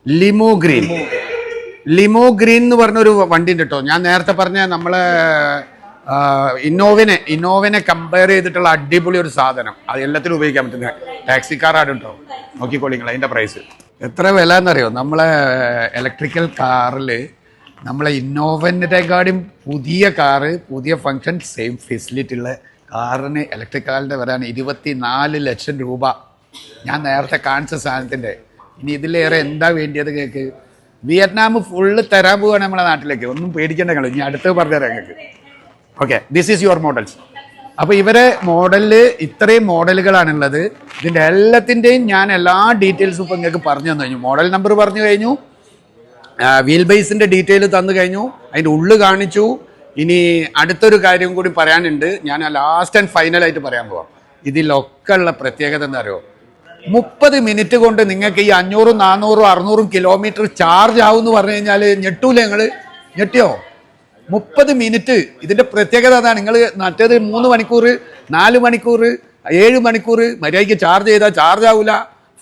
Limo Green. Limo green എന്ന് പറഞ്ഞൊരു വണ്ടി ഉണ്ട് കേട്ടോ. ഞാൻ നേരത്തെ പറഞ്ഞ നമ്മളെ ഇന്നോവനെ കമ്പയർ ചെയ്തിട്ടുള്ള അടിപൊളി ഒരു സാധനം. അത് എല്ലാത്തിനും ഉപയോഗിക്കാൻ പറ്റുന്ന ടാക്സി കാറാണ് കേട്ടോ. നോക്കിക്കോളി നിങ്ങൾ അതിൻ്റെ പ്രൈസ് എത്ര വില എന്നറിയോ. നമ്മളെ ഇലക്ട്രിക്കൽ കാറിൽ നമ്മളെ ഇന്നോവൻ്റെക്കാളും പുതിയ കാറ്, പുതിയ ഫങ്ഷൻ, സെയിം ഫെസിലിറ്റി ഉള്ള കാറിന് ഇലക്ട്രിക് കാറിൻ്റെ വരാൻ 24 ലക്ഷം രൂപ. ഞാൻ നേരത്തെ കാണിച്ച സാധനത്തിൻ്റെ. ഇനി ഇതിലേറെ എന്താ വേണ്ടിയത് കേൾക്ക്. വിയറ്റ്നാം ഫുള്ള് തരാൻ പോവുകയാണ് നമ്മളെ നാട്ടിലേക്ക്. ഒന്നും പേടിക്കേണ്ട നിങ്ങൾ. ഇനി അടുത്ത് പറഞ്ഞുതരാം നിങ്ങൾക്ക്. Okay, this is your models. അപ്പോൾ ഇവരെ മോഡലിൽ ഇത്രയും മോഡലുകളാണുള്ളത്. ഇതിൻ്റെ എല്ലാത്തിൻ്റെയും ഞാൻ എല്ലാ ഡീറ്റെയിൽസും ഇപ്പോൾ നിങ്ങൾക്ക് പറഞ്ഞു തന്നു കഴിഞ്ഞു. മോഡൽ നമ്പർ പറഞ്ഞു കഴിഞ്ഞു, വീൽ ബേസിൻ്റെ ഡീറ്റെയിൽ തന്നു കഴിഞ്ഞു, അതിൻ്റെ ഉള്ളു കാണിച്ചു. ഇനി അടുത്തൊരു കാര്യം കൂടി പറയാനുണ്ട്. ഞാൻ ലാസ്റ്റ് ആൻഡ് ഫൈനലായിട്ട് പറയാൻ പോവാം. ഇതിലൊക്കെ ഉള്ള പ്രത്യേകത എന്താ അറിയോ, 30 മിനിറ്റ് കൊണ്ട് നിങ്ങൾക്ക് ഈ 500, 400, 600 കിലോമീറ്റർ ചാർജ് ആവും എന്ന് പറഞ്ഞു കഴിഞ്ഞാൽ ഞെട്ടൂലേ നിങ്ങൾ? ഞെട്ടിയോ? 30 മിനിറ്റ്. ഇതിന്റെ പ്രത്യേകത അതാണ്. നിങ്ങൾ മറ്റേത് 3 മണിക്കൂർ, 4 മണിക്കൂർ, 7 മണിക്കൂർ മര്യാദയ്ക്ക് ചാർജ് ചെയ്താൽ ചാർജ് ആവില്ല,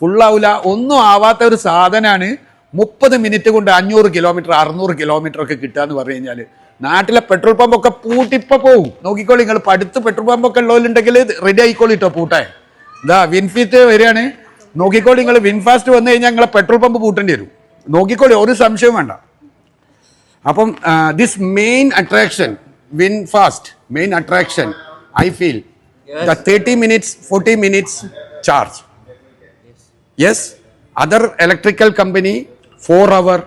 ഫുള്ളാവില്ല, ഒന്നും ആവാത്ത ഒരു സാധനമാണ് 30 മിനിറ്റ് കൊണ്ട് 500 കിലോമീറ്റർ 600 കിലോമീറ്റർ ഒക്കെ കിട്ടുക എന്ന് പറഞ്ഞു കഴിഞ്ഞാൽ. നാട്ടിലെ പെട്രോൾ പമ്പൊക്കെ പൂട്ടിപ്പോ പോവും. നോക്കിക്കോളി നിങ്ങൾ. അടുത്ത് പെട്രോൾ പമ്പൊക്കെ ഉള്ളവരുണ്ടെങ്കിൽ റെഡി ആയിക്കോളിട്ടോ പൂട്ടാൻ. ഇതാ വിൻഫിറ്റ് വരികയാണ്. നോക്കിക്കോളി നിങ്ങൾ. വിൻഫാസ്റ്റ് വന്നു കഴിഞ്ഞാൽ നിങ്ങളെ പെട്രോൾ പമ്പ് പൂട്ടേണ്ടി വരും. നോക്കിക്കോളി, ഒരു സംശയം വേണ്ട. അപ്പം this main attraction, VinFast main attraction, I feel the 30 minutes 40 minutes charge. Yes, other electrical company 4 hour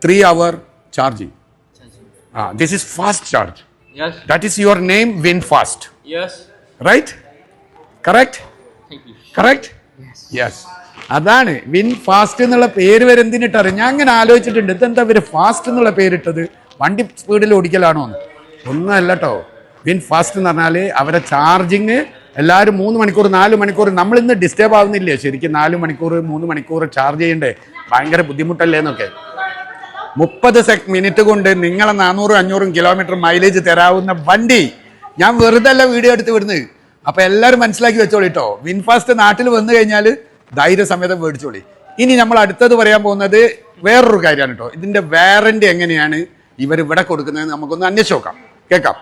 3 hour charging. This is fast charge. Yes. That is your name, VinFast. Yes. Right? Correct? Thank you. Correct? Yes. അതാണ് വിൻഫാസ്റ്റ് എന്നുള്ള പേര് വരെ എന്തിനിട്ടറിയാം. ഞാൻ അങ്ങനെ ആലോചിച്ചിട്ടുണ്ട്, ഇതെന്താ ഇവര് ഫാസ്റ്റ് എന്നുള്ള പേരിട്ടത്, വണ്ടി സ്പീഡിൽ ഓടിക്കലാണോ? ഒന്നുമല്ല കേട്ടോ. വിൻഫാസ്റ്റ് എന്ന് പറഞ്ഞാൽ അവരെ ചാർജിങ് എല്ലാവരും 3 മണിക്കൂർ 4 മണിക്കൂർ. നമ്മൾ ഇന്ന് ഡിസ്റ്റർബ് ആവുന്നില്ലേ ശരിക്കും? 4 മണിക്കൂർ 3 മണിക്കൂർ ചാർജ് ചെയ്യണ്ടേ? ഭയങ്കര ബുദ്ധിമുട്ടല്ലേ എന്നൊക്കെ. 30 മിനിറ്റ് കൊണ്ട് നിങ്ങളെ 400-500 കിലോമീറ്റർ മൈലേജ് തരാവുന്ന വണ്ടി. ഞാൻ വെറുതെ അല്ല വീഡിയോ എടുത്ത് വിടുന്നത്. അപ്പൊ എല്ലാവരും മനസ്സിലാക്കി വെച്ചോളിട്ടോ. വിൻഫാസ്റ്റ് നാട്ടിൽ വന്നു കഴിഞ്ഞാൽ ധൈര്യസമേതം മേടിച്ചോളി. ഇനി നമ്മൾ അടുത്തത് പറയാൻ പോകുന്നത് വേറൊരു കാര്യമാണ് കേട്ടോ. ഇതിന്റെ വാറന്റി എങ്ങനെയാണ് ഇവർ ഇവിടെ കൊടുക്കുന്നത് നമുക്കൊന്ന് അന്വേഷിച്ച് നോക്കാം, കേൾക്കാം.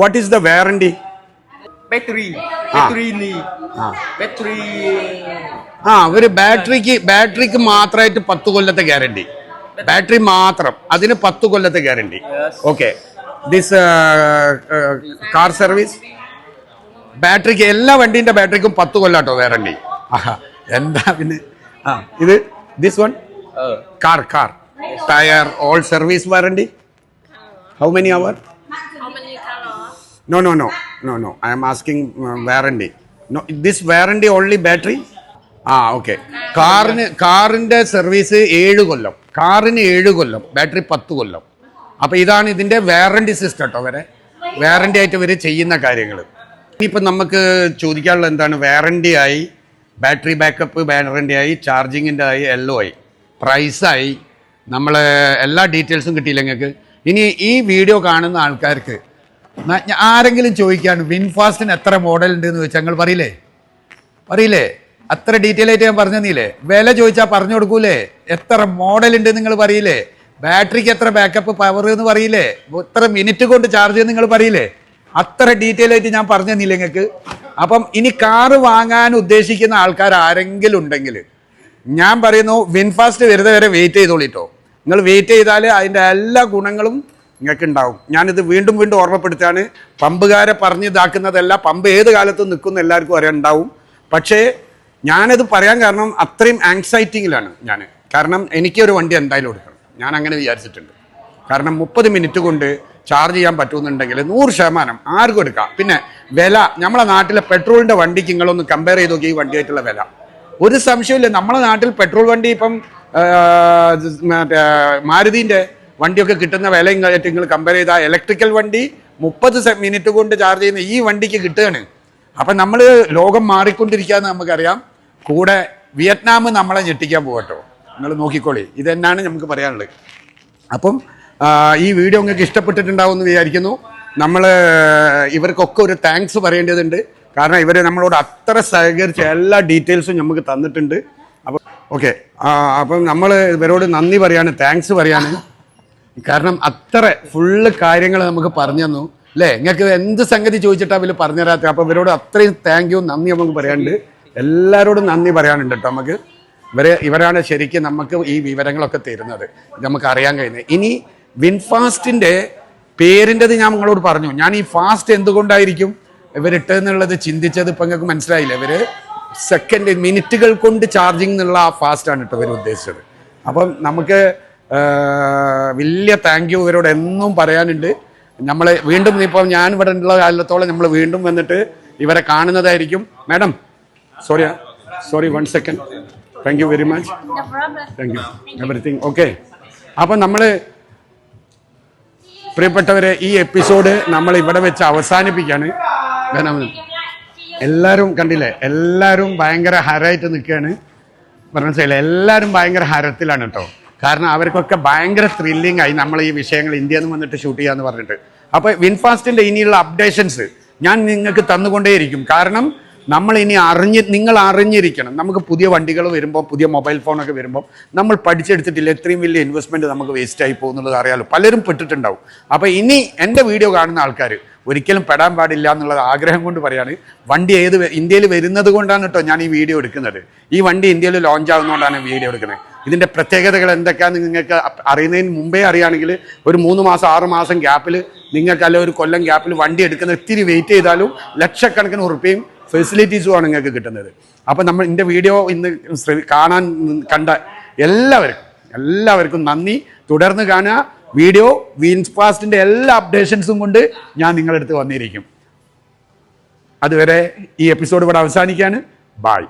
What is the warranty? Battery ni. Battery. ഒരു ബാറ്ററിക്ക് മാത്രമായിട്ട് 10 കൊല്ലത്തെ ഗ്യാരണ്ടി. ബാറ്ററി മാത്രം, അതിന് 10 കൊല്ലത്തെ guarantee. Okay, this car service ബാറ്ററിക്ക്, എല്ലാ വണ്ടീന്റെ ബാറ്ററിക്കും 10 കൊല്ലാട്ടോ വാറണ്ടി. എന്താ പിന്നെ ഇത് this one car tyre all service warranty. How many hour? How many color? No. I am asking warranty. No, this warranty only battery? Okay. കാറിന്റെ സർവീസ് 7 കൊല്ലം, കാറിന് 7 കൊല്ലം, ബാറ്ററി 10 കൊല്ലം. അപ്പോൾ ഇതാണ് ഇതിൻ്റെ വാറണ്ടി സിസ്റ്റം കേട്ടോ. വരെ വാറണ്ടി ആയിട്ട് ഇവർ ചെയ്യുന്ന കാര്യങ്ങൾ. ഇനിയിപ്പോൾ നമുക്ക് ചോദിക്കാനുള്ള എന്താണ്, വാറണ്ടി ആയി, ബാറ്ററി ബാക്കപ്പ് വാറണ്ടി ആയി, ചാർജിങ്ങിൻ്റെ ആയി, എല്ലാം ആയി, പ്രൈസായി, നമ്മൾ എല്ലാ ഡീറ്റെയിൽസും കിട്ടിയില്ല നിങ്ങൾക്ക്. ഇനി ഈ വീഡിയോ കാണുന്ന ആൾക്കാർക്ക് ആരെങ്കിലും ചോദിക്കാണ് വിൻഫാസ്റ്റിന് എത്ര മോഡൽ ഉണ്ട് എന്ന് ചോദിച്ചാൽ നിങ്ങൾ പറയില്ലേ? അത്ര ഡീറ്റെയിൽ ആയിട്ട് ഞാൻ പറഞ്ഞു തന്നില്ലേ? വില ചോദിച്ചാൽ പറഞ്ഞു കൊടുക്കൂലേ? എത്ര മോഡൽ ഉണ്ട് നിങ്ങൾ പറയില്ലേ? ബാറ്ററിക്ക് എത്ര ബാക്കപ്പ് പവർ എന്ന് പറയില്ലേ? എത്ര മിനിറ്റ് കൊണ്ട് ചാർജ് ചെയ്യുന്ന നിങ്ങൾ പറയില്ലേ? അത്ര ഡീറ്റെയിൽ ആയിട്ട് ഞാൻ പറഞ്ഞു തന്നില്ല നിങ്ങൾക്ക്. അപ്പം ഇനി കാറ് വാങ്ങാൻ ഉദ്ദേശിക്കുന്ന ആൾക്കാർ ആരെങ്കിലും ഉണ്ടെങ്കിൽ ഞാൻ പറയുന്നു, വിൻഫാസ്റ്റ് വരുന്നത് വരെ വെയിറ്റ് ചെയ്തോളിട്ടോ. നിങ്ങൾ വെയിറ്റ് ചെയ്താൽ അതിൻ്റെ എല്ലാ ഗുണങ്ങളും നിങ്ങൾക്ക് ഉണ്ടാവും. ഞാനിത് വീണ്ടും ഓർമ്മപ്പെടുത്താണ്. പമ്പുകാരെ പറഞ്ഞ് ഇതാക്കുന്നതല്ല, പമ്പ് ഏത് കാലത്തും നിൽക്കുന്ന എല്ലാവർക്കും അറിയാൻ ഉണ്ടാവും. പക്ഷേ ഞാനത് പറയാൻ കാരണം അത്രയും ആങ്സൈറ്റിയിലാണ് ഞാൻ. കാരണം എനിക്കൊരു വണ്ടി എന്തായാലും എടുക്കണം, ഞാൻ അങ്ങനെ വിചാരിച്ചിട്ടുണ്ട്. കാരണം 30 മിനിറ്റ് കൊണ്ട് ചാർജ് ചെയ്യാൻ പറ്റുമെന്നുണ്ടെങ്കിൽ 100% ആർക്കും എടുക്കാം. പിന്നെ വില, നമ്മളെ നാട്ടിലെ പെട്രോളിൻ്റെ വണ്ടിക്ക് നിങ്ങളൊന്ന് കമ്പയർ ചെയ്ത് നോക്കി ഈ വണ്ടിയായിട്ടുള്ള വില. ഒരു സംശയമില്ല, നമ്മളെ നാട്ടിൽ പെട്രോൾ വണ്ടി ഇപ്പം മറ്റേ മാരുതിൻ്റെ വണ്ടിയൊക്കെ കിട്ടുന്ന വില നിങ്ങൾ കമ്പയർ ചെയ്താൽ ഇലക്ട്രിക്കൽ വണ്ടി 30 മിനിറ്റ് കൊണ്ട് ചാർജ് ചെയ്യുന്ന ഈ വണ്ടിക്ക് കിട്ടുകയാണ്. അപ്പം നമ്മൾ ലോകം മാറിക്കൊണ്ടിരിക്കുകയെന്ന് നമുക്കറിയാം. കൂടെ വിയറ്റ്നാം നമ്മളെ ഞെട്ടിക്കാൻ പോകട്ടോ, നിങ്ങൾ നോക്കിക്കോളി. ഇതെന്നാണ് നമുക്ക് പറയാനുള്ളത്. അപ്പം ഈ വീഡിയോ നിങ്ങൾക്ക് ഇഷ്ടപ്പെട്ടിട്ടുണ്ടാവും എന്ന് വിചാരിക്കുന്നു. നമ്മൾ ഇവർക്കൊക്കെ ഒരു താങ്ക്സ് പറയേണ്ടതുണ്ട്. കാരണം ഇവർ നമ്മളോട് അത്ര സഹകരിച്ച എല്ലാ ഡീറ്റെയിൽസും നമുക്ക് തന്നിട്ടുണ്ട്. അപ്പം ഓക്കെ, അപ്പം നമ്മൾ ഇവരോട് നന്ദി പറയാണ്, താങ്ക്സ് പറയാണ്. കാരണം അത്ര ഫുള്ള് കാര്യങ്ങൾ നമുക്ക് പറഞ്ഞു തന്നു അല്ലേ? നിങ്ങൾക്ക് എന്ത് സംഗതി ചോദിച്ചിട്ടാണ് അവർ പറഞ്ഞു തരാത്ത. അപ്പോൾ ഇവരോട് അത്രയും താങ്ക് യു, നന്ദി നമുക്ക് പറയാനുണ്ട്. എല്ലാവരോടും നന്ദി പറയാനുണ്ട് കേട്ടോ. നമുക്ക് ഇവരാണ് ശരിക്കും നമുക്ക് ഈ വിവരങ്ങളൊക്കെ തരുന്നത്, നമുക്ക് അറിയാൻ കഴിയുന്നത്. ഇനി വിൻഫാസ്റ്റിൻ്റെ പേരിൻ്റെത് ഞാൻ നിങ്ങളോട് പറഞ്ഞു. ഞാൻ ഈ ഫാസ്റ്റ് എന്തുകൊണ്ടായിരിക്കും ഇവരിട്ടെന്നുള്ളത് ചിന്തിച്ചത് ഇപ്പം നിങ്ങൾക്ക് മനസ്സിലായില്ല. ഇവർ സെക്കൻഡ് മിനിറ്റുകൾ കൊണ്ട് ചാർജിങ് എന്നുള്ള ആ ഫാസ്റ്റാണ് കേട്ടോ ഇവർ ഉദ്ദേശിച്ചത്. അപ്പം നമുക്ക് വലിയ താങ്ക് യു ഇവരോട് എന്നും പറയാനുണ്ട്. നമ്മൾ വീണ്ടും ഇപ്പോൾ ഞാൻ ഇവിടെ ഉള്ള കാലത്തോളം നമ്മൾ വീണ്ടും വന്നിട്ട് ഇവരെ കാണുന്നതായിരിക്കും. Madam sorry 1 second. Thank you very much. Thank you everything. Okay, അപ്പം നമ്മൾ പ്രിയപ്പെട്ടവരെ ഈ എപ്പിസോഡ് നമ്മൾ ഇവിടെ വെച്ച് അവസാനിപ്പിക്കുകയാണ്. എല്ലാവരും കണ്ടില്ലേ, എല്ലാവരും ഭയങ്കര ഹരമായിട്ട് നിൽക്കുകയാണ്. മനസ്സിലായില്ലേ? എല്ലാവരും ഭയങ്കര ഹരത്തിലാണ് കേട്ടോ. കാരണം അവർക്കൊക്കെ ഭയങ്കര ത്രില്ലിംഗ് ആയി നമ്മൾ ഈ വിഷയങ്ങൾ ഇന്ത്യയിൽ നിന്ന് വന്നിട്ട് ഷൂട്ട് ചെയ്യാന്ന് പറഞ്ഞിട്ട്. അപ്പോൾ വിൻഫാസ്റ്റിൻ്റെ ഇനിയുള്ള അപ്ഡേഷൻസ് ഞാൻ നിങ്ങൾക്ക് തന്നുകൊണ്ടേയിരിക്കും. കാരണം നമ്മൾ ഇനി നിങ്ങൾ അറിഞ്ഞിരിക്കണം. നമുക്ക് പുതിയ വണ്ടികൾ വരുമ്പോൾ, പുതിയ മൊബൈൽ ഫോണൊക്കെ വരുമ്പോൾ നമ്മൾ പഠിച്ചെടുത്തിട്ടില്ല, എത്രയും വലിയ ഇൻവെസ്റ്റ്മെൻറ്റ് നമുക്ക് വേസ്റ്റ് ആയി പോകുന്നുള്ളത് അറിയാലോ. പലരും പെട്ടിട്ടുണ്ടാവും. അപ്പോൾ ഇനി എൻ്റെ വീഡിയോ കാണുന്ന ആൾക്കാർ ഒരിക്കലും പെടാൻ പാടില്ല എന്നുള്ളത് ആഗ്രഹം കൊണ്ട് പറയാണ്. വണ്ടി ഇന്ത്യയിൽ വരുന്നത് കൊണ്ടാണ് കേട്ടോ ഞാൻ ഈ വീഡിയോ എടുക്കുന്നത്. ഈ വണ്ടി ഇന്ത്യയിൽ ലോഞ്ച് ആവുന്നതുകൊണ്ടാണ് വീഡിയോ എടുക്കുന്നത്. ഇതിൻ്റെ പ്രത്യേകതകൾ എന്തൊക്കെയാണെന്ന് നിങ്ങൾക്ക് അറിയുന്നതിന് മുമ്പേ അറിയുകയാണെങ്കിൽ ഒരു 3 മാസം 6 മാസം ഗ്യാപ്പിൽ നിങ്ങൾക്ക് അല്ല ഒരു കൊല്ലം ഗ്യാപ്പിൽ വണ്ടി എടുക്കുന്ന ഇത്തിരി വെയിറ്റ് ചെയ്താലും ലക്ഷക്കണക്കിന് ഉറുപ്പിയും ഫെസിലിറ്റീസുമാണ് നിങ്ങൾക്ക് കിട്ടുന്നത്. അപ്പം എൻ്റെ വീഡിയോ ഇന്ന് കണ്ട എല്ലാവർക്കും നന്ദി. തുടർന്ന് കാണുക വീഡിയോ. വിൻഫാസ്റ്റിൻ്റെ എല്ലാ അപ്ഡേഷൻസും കൊണ്ട് ഞാൻ നിങ്ങളുടെ അടുത്ത് വന്നിരിക്കും. അതുവരെ ഈ എപ്പിസോഡ് ഇവിടെ അവസാനിക്കുകയാണ്. ബായ്.